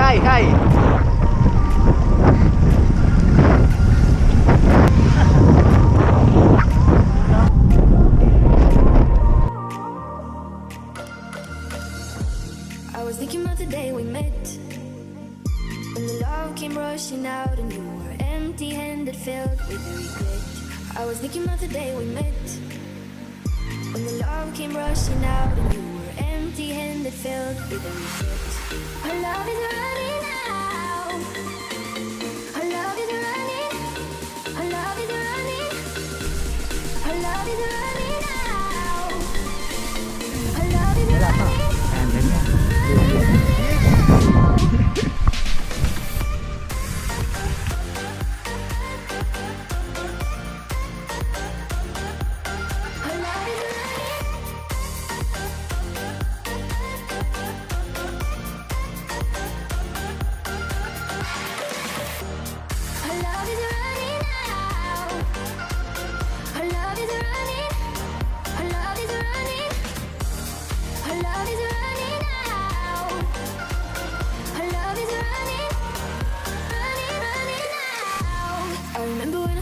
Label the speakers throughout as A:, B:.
A: hi, hi.
B: I was thinking about the day we met, when the love came rushing out and you were empty-handed, filled with regret. I was thinking about the day we met, when the love came rushing out and you were empty-handed, filled with regret. Our love is running out. Our love is running. Our love is running. Our love is running out. Our love is running.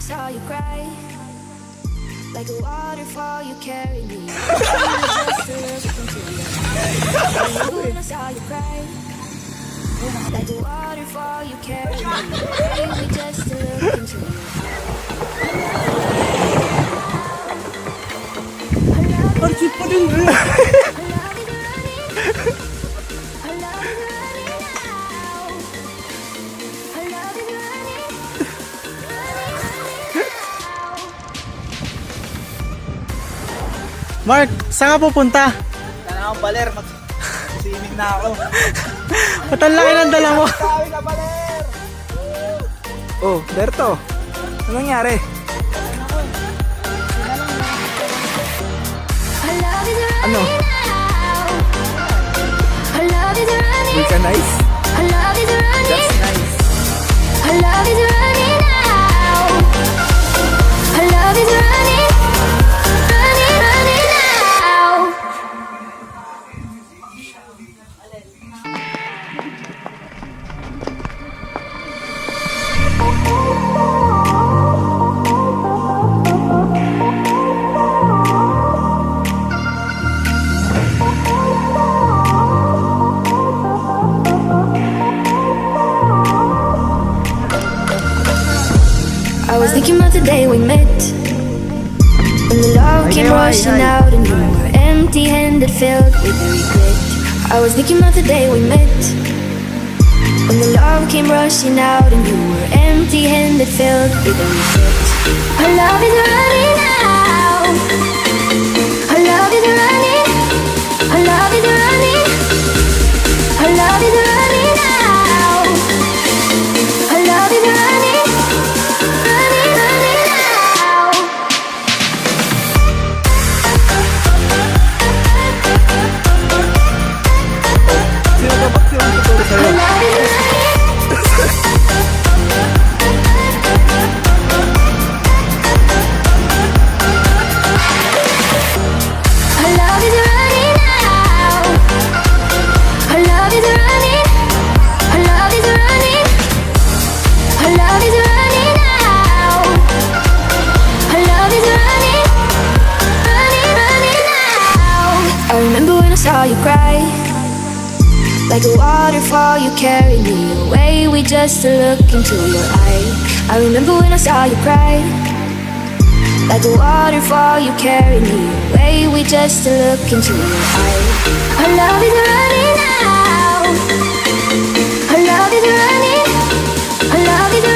B: Saw you cry like a waterfall. You carried me. Just to look into your eyes. When I saw you cry like a waterfall, you carried me. Baby, just to look into your
A: Mark, saan ka pupunta?
C: Sana akong Baler, mag-swimming na ako.
A: Ba't ang laki ng dala mo?
C: Sabi ka Baler!
A: Oh, Berto, anong nangyari? Ano? Vulcanize? That's nice.
B: Our love is running out. Our love is running, running, running out. I was thinking about the day we met, when the love came rushing out and you were empty-handed, filled with regret. I was thinking about the day we met, when the love came rushing out and you were empty-handed, filled with regret. Our love is running out. Our love is running. Our love is running. Our love is running out. Our love is running. Saw you cry like a waterfall. You carried me away with just a look into your eye. I remember when I saw you cry like a waterfall. You carried me away with just a look into your eye. Our love is running out. Our love is running. Our love is running.